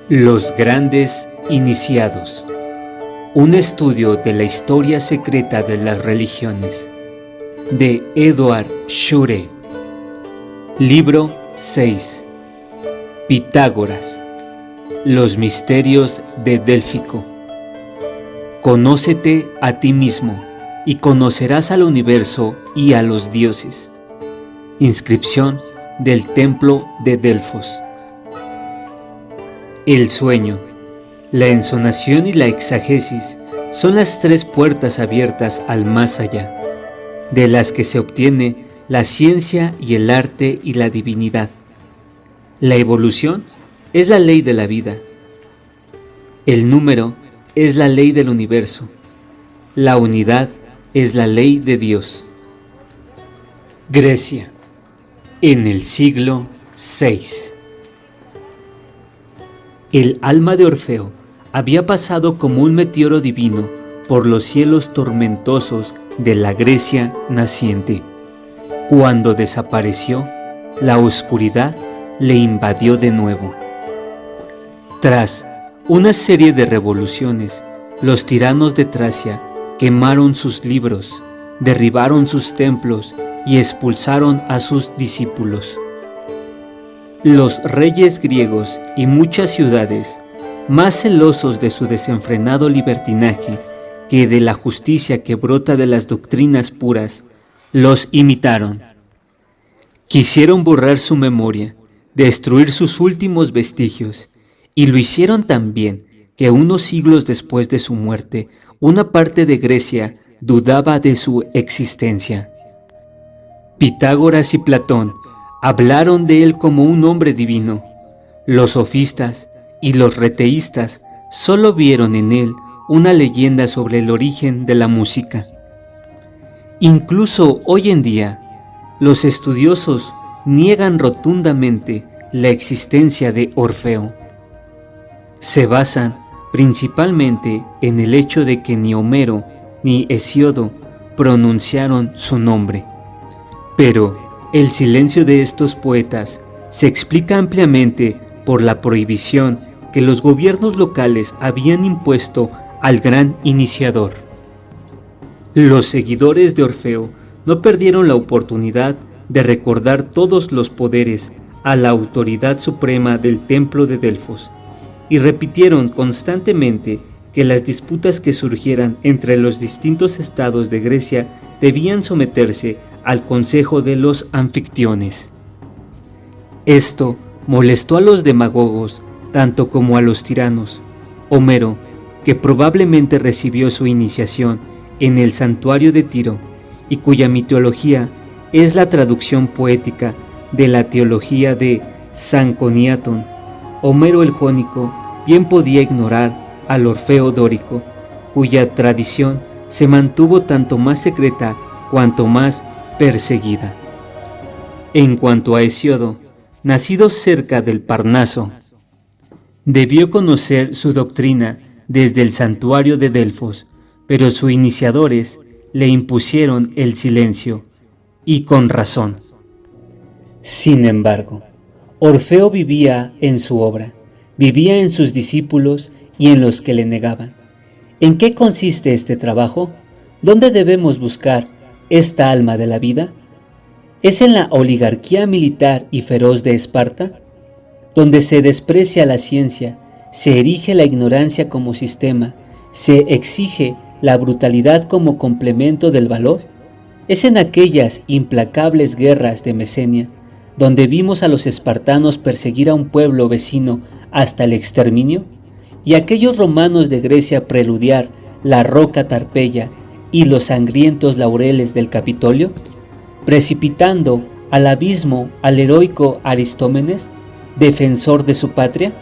Los grandes iniciados. Un estudio de la historia secreta de las religiones. De Edward Schuré. Libro 6. Pitágoras. Los misterios de Délfico. Conócete a ti mismo y conocerás al universo y a los dioses. Inscripción del templo de Delfos. El sueño, la ensonación y la exagesis son las tres puertas abiertas al más allá, de las que se obtiene la ciencia y el arte y la divinidad. La evolución es la ley de la vida. El número es la ley del universo. La unidad es la ley de Dios. Grecia, en el siglo VI. El alma de Orfeo había pasado como un meteoro divino por los cielos tormentosos de la Grecia naciente. Cuando desapareció, la oscuridad le invadió de nuevo. Tras una serie de revoluciones, los tiranos de Tracia quemaron sus libros, derribaron sus templos y expulsaron a sus discípulos. Los reyes griegos y muchas ciudades, más celosos de su desenfrenado libertinaje que de la justicia que brota de las doctrinas puras, los imitaron. Quisieron borrar su memoria, destruir sus últimos vestigios, y lo hicieron tan bien que unos siglos después de su muerte, una parte de Grecia dudaba de su existencia. Pitágoras y Platón hablaron de él como un hombre divino. Los sofistas y los reteístas solo vieron en él una leyenda sobre el origen de la música. Incluso hoy en día, los estudiosos niegan rotundamente la existencia de Orfeo. Se basan principalmente en el hecho de que ni Homero ni Hesíodo pronunciaron su nombre. Pero el silencio de estos poetas se explica ampliamente por la prohibición que los gobiernos locales habían impuesto al gran iniciador. Los seguidores de Orfeo no perdieron la oportunidad de recordar todos los poderes a la autoridad suprema del templo de Delfos y repitieron constantemente que las disputas que surgieran entre los distintos estados de Grecia debían someterse al consejo de los anfictiones. Esto molestó a los demagogos tanto como a los tiranos. Homero, que probablemente recibió su iniciación en el santuario de Tiro y cuya mitología es la traducción poética de la teología de Sanconiaton, Homero el Jónico bien podía ignorar al Orfeo dórico, cuya tradición se mantuvo tanto más secreta cuanto más perseguida. En cuanto a Hesíodo, nacido cerca del Parnaso, debió conocer su doctrina desde el santuario de Delfos, pero sus iniciadores le impusieron el silencio, y con razón. Sin embargo, Orfeo vivía en su obra, vivía en sus discípulos y en los que le negaban. ¿En qué consiste este trabajo? ¿Dónde debemos buscar esta alma de la vida? ¿Es en la oligarquía militar y feroz de Esparta, donde se desprecia la ciencia, se erige la ignorancia como sistema, se exige la brutalidad como complemento del valor? ¿Es en aquellas implacables guerras de Mesenia, donde vimos a los espartanos perseguir a un pueblo vecino hasta el exterminio, y aquellos romanos de Grecia preludiar la roca Tarpeya y los sangrientos laureles del Capitolio, precipitando al abismo al heroico Aristómenes, defensor de su patria?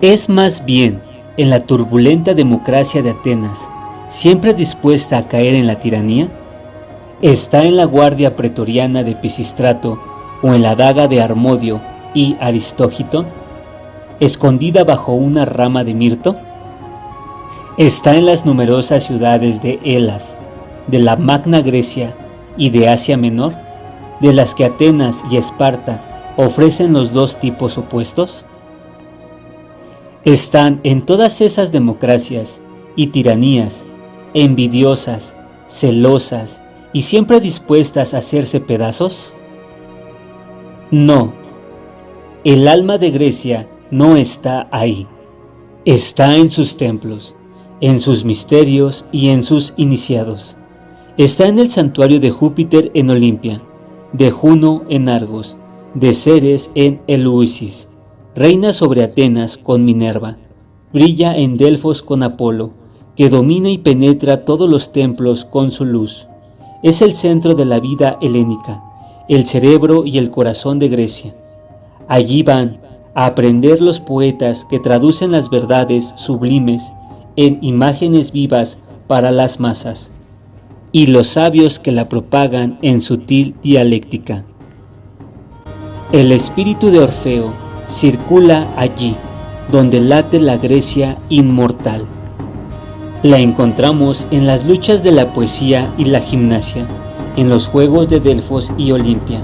Es más bien en la turbulenta democracia de Atenas, siempre dispuesta a caer en la tiranía. Está en la guardia pretoriana de Pisístrato o en la daga de Harmodio y Aristógito, escondida bajo una rama de mirto? Está en las numerosas ciudades de Elas, de la Magna Grecia y de Asia Menor, de las que Atenas y Esparta ofrecen los dos tipos opuestos. Están en todas esas democracias y tiranías, envidiosas, celosas y siempre dispuestas a hacerse pedazos. No, el alma de Grecia no está ahí. Está en sus templos, en sus misterios y en sus iniciados. Está en el santuario de Júpiter en Olimpia, de Juno en Argos, de Ceres en Eleusis, reina sobre Atenas con Minerva, brilla en Delfos con Apolo, que domina y penetra todos los templos con su luz. Es el centro de la vida helénica, el cerebro y el corazón de Grecia. Allí van a aprender los poetas que traducen las verdades sublimes en imágenes vivas para las masas, y los sabios que la propagan en sutil dialéctica. El espíritu de Orfeo circula allí, donde late la Grecia inmortal. La encontramos en las luchas de la poesía y la gimnasia, en los juegos de Delfos y Olimpia,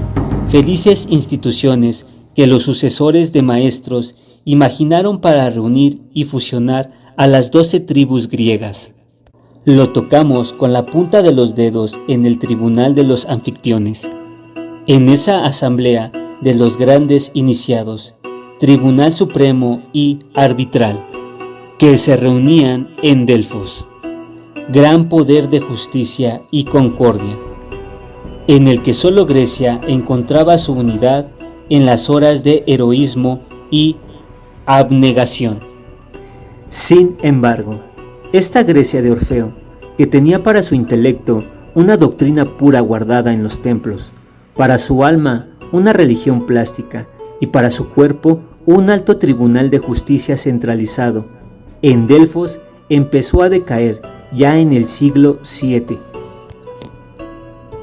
felices instituciones que los sucesores de maestros imaginaron para reunir y fusionar a las 12 tribus griegas. Lo tocamos con la punta de los dedos en el tribunal de los anfictiones, en esa asamblea de los grandes iniciados, tribunal supremo y arbitral, que se reunían en Delfos, gran poder de justicia y concordia, en el que solo Grecia encontraba su unidad en las horas de heroísmo y abnegación. Sin embargo, esta Grecia de Orfeo, que tenía para su intelecto una doctrina pura guardada en los templos, para su alma una religión plástica y para su cuerpo un alto tribunal de justicia centralizado, en Delfos empezó a decaer ya en el siglo VII.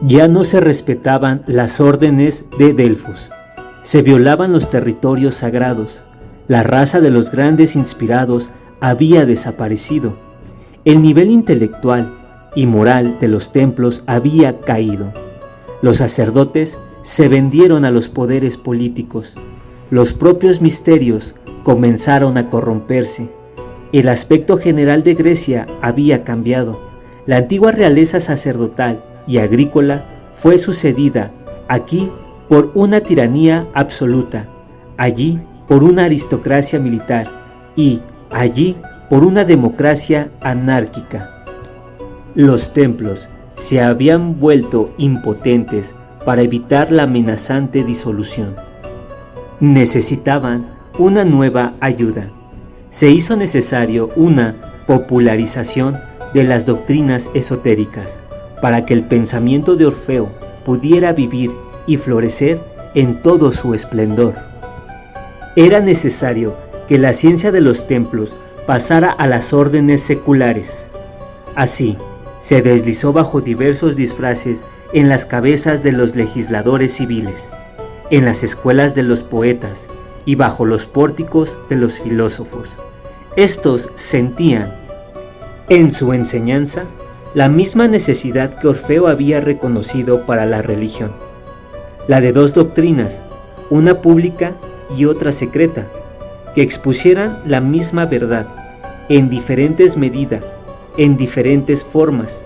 Ya no se respetaban las órdenes de Delfos, se violaban los territorios sagrados, la raza de los grandes inspirados había desaparecido, el nivel intelectual y moral de los templos había caído, los sacerdotes se vendieron a los poderes políticos, los propios misterios comenzaron a corromperse, el aspecto general de Grecia había cambiado, la antigua realeza sacerdotal y agrícola fue sucedida aquí por una tiranía absoluta, allí por una aristocracia militar y allí por una democracia anárquica. Los templos se habían vuelto impotentes para evitar la amenazante disolución. Necesitaban una nueva ayuda. Se hizo necesario una popularización de las doctrinas esotéricas para que el pensamiento de Orfeo pudiera vivir y florecer en todo su esplendor. Era necesario que la ciencia de los templos pasara a las órdenes seculares. Así, se deslizó bajo diversos disfraces en las cabezas de los legisladores civiles, en las escuelas de los poetas y bajo los pórticos de los filósofos. Estos sentían, en su enseñanza, la misma necesidad que Orfeo había reconocido para la religión, la de dos doctrinas, una pública y otra secreta, que expusieran la misma verdad, en diferentes medidas, en diferentes formas,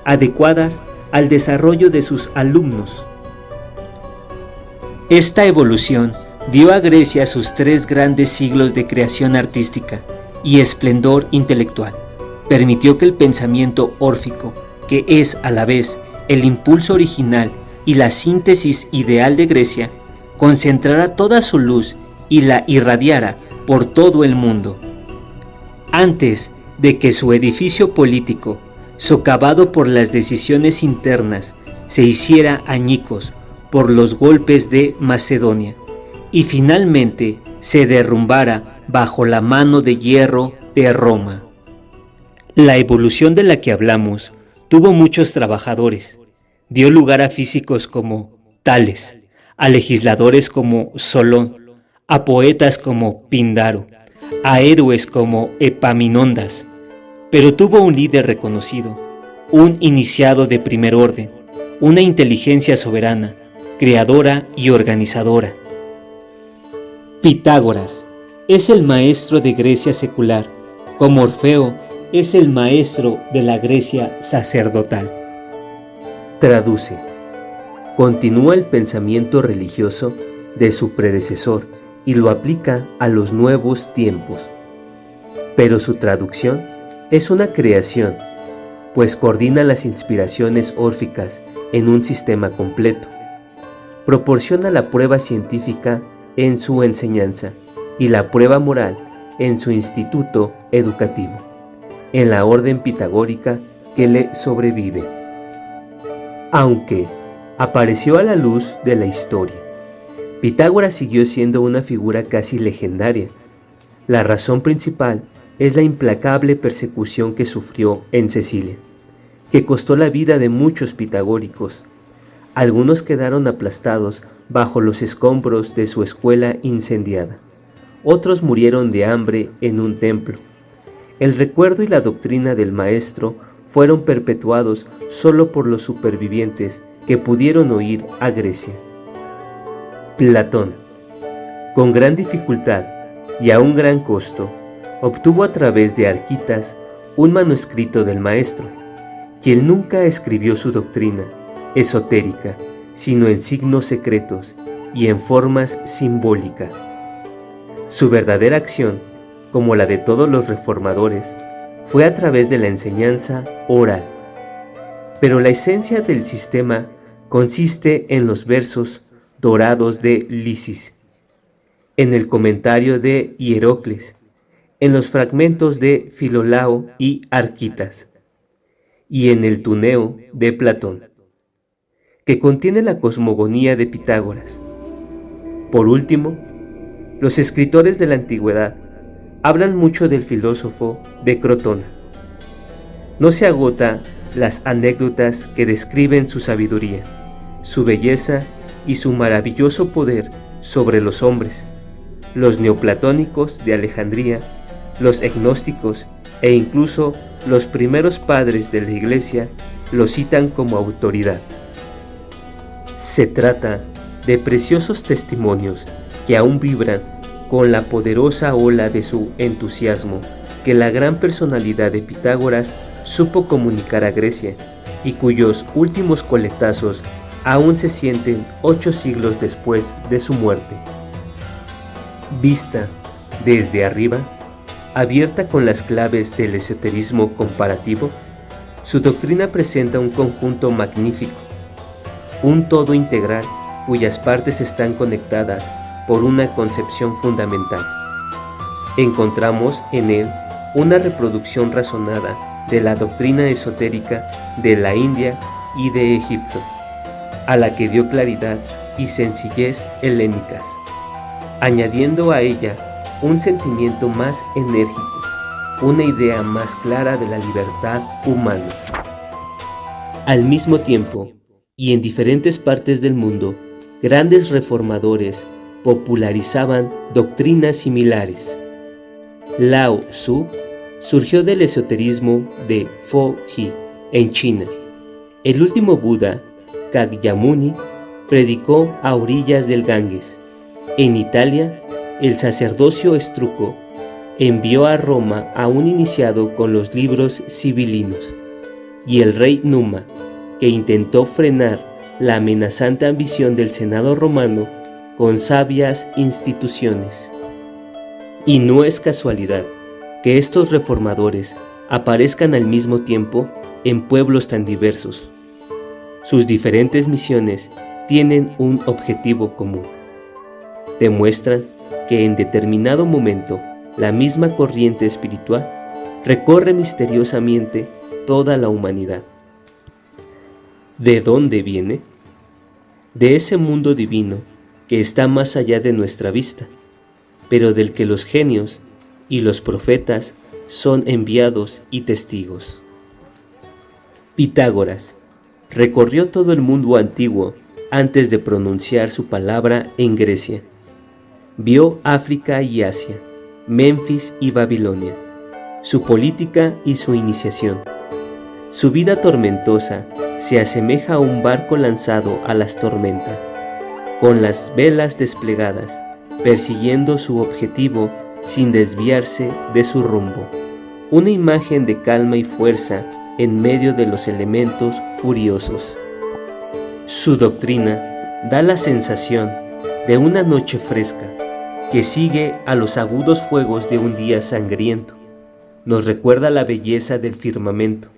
adecuadas al desarrollo de sus alumnos. Esta evolución dio a Grecia sus 3 grandes siglos de creación artística y esplendor intelectual. Permitió que el pensamiento órfico, que es a la vez el impulso original y la síntesis ideal de Grecia, concentrara toda su luz y la irradiara por todo el mundo. Antes de que su edificio político, socavado por las decisiones internas, se hiciera añicos por los golpes de Macedonia y finalmente se derrumbara bajo la mano de hierro de Roma. La evolución de la que hablamos tuvo muchos trabajadores, dio lugar a físicos como Tales, a legisladores como Solón, a poetas como Píndaro, a héroes como Epaminondas, pero tuvo un líder reconocido, un iniciado de primer orden, una inteligencia soberana, creadora y organizadora. Pitágoras es el maestro de Grecia secular, como Orfeo es el maestro de la Grecia sacerdotal. Traduce. Continúa el pensamiento religioso de su predecesor y lo aplica a los nuevos tiempos. Pero su traducción es una creación, pues coordina las inspiraciones órficas en un sistema completo. Proporciona la prueba científica en su enseñanza y la prueba moral en su instituto educativo, en la orden pitagórica que le sobrevive. Aunque apareció a la luz de la historia, Pitágoras siguió siendo una figura casi legendaria. La razón principal es la implacable persecución que sufrió en Sicilia, que costó la vida de muchos pitagóricos. Algunos quedaron aplastados bajo los escombros de su escuela incendiada. Otros murieron de hambre en un templo. El recuerdo y la doctrina del maestro fueron perpetuados solo por los supervivientes que pudieron huir a Grecia. Platón, con gran dificultad y a un gran costo, obtuvo a través de Arquitas un manuscrito del maestro, quien nunca escribió su doctrina esotérica, sino en signos secretos y en formas simbólicas. Su verdadera acción, como la de todos los reformadores, fue a través de la enseñanza oral. Pero la esencia del sistema consiste en los versos dorados de Lisis, en el comentario de Hierocles, en los fragmentos de Filolao y Arquitas, y en el Tuneo de Platón, que contiene la cosmogonía de Pitágoras. Por último, los escritores de la antigüedad hablan mucho del filósofo de Crotona. No se agota las anécdotas que describen su sabiduría, su belleza y su maravilloso poder sobre los hombres. Los neoplatónicos de Alejandría, los gnósticos e incluso los primeros padres de la Iglesia lo citan como autoridad. Se trata de preciosos testimonios que aún vibran con la poderosa ola de su entusiasmo que la gran personalidad de Pitágoras supo comunicar a Grecia y cuyos últimos coletazos aún se sienten 8 siglos después de su muerte. Vista desde arriba, abierta con las claves del esoterismo comparativo, su doctrina presenta un conjunto magnífico, un todo integral cuyas partes están conectadas por una concepción fundamental. Encontramos en él una reproducción razonada de la doctrina esotérica de la India y de Egipto, a la que dio claridad y sencillez helénicas, añadiendo a ella un sentimiento más enérgico, una idea más clara de la libertad humana. Al mismo tiempo, y en diferentes partes del mundo, grandes reformadores popularizaban doctrinas similares. Lao Tzu surgió del esoterismo de Fo Hi en China. El último Buda, Shakyamuni, predicó a orillas del Ganges. En Italia, el sacerdocio Estruco envió a Roma a un iniciado con los libros sibilinos, y el rey Numa, que intentó frenar la amenazante ambición del Senado romano con sabias instituciones. Y no es casualidad que estos reformadores aparezcan al mismo tiempo en pueblos tan diversos. Sus diferentes misiones tienen un objetivo común. Demuestran que en determinado momento la misma corriente espiritual recorre misteriosamente toda la humanidad. ¿De dónde viene? De ese mundo divino que está más allá de nuestra vista, pero del que los genios y los profetas son enviados y testigos. Pitágoras recorrió todo el mundo antiguo antes de pronunciar su palabra en Grecia. Vio África y Asia, Memphis y Babilonia, su política y su iniciación. Su vida tormentosa se asemeja a un barco lanzado a las tormentas, con las velas desplegadas, persiguiendo su objetivo sin desviarse de su rumbo. Una imagen de calma y fuerza en medio de los elementos furiosos. Su doctrina da la sensación de una noche fresca que sigue a los agudos fuegos de un día sangriento. Nos recuerda la belleza del firmamento,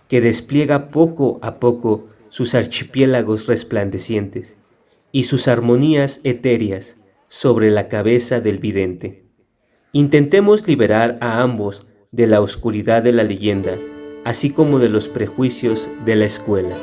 que despliega poco a poco sus archipiélagos resplandecientes y sus armonías etéreas sobre la cabeza del vidente. Intentemos liberar a ambos de la oscuridad de la leyenda, así como de los prejuicios de la escuela.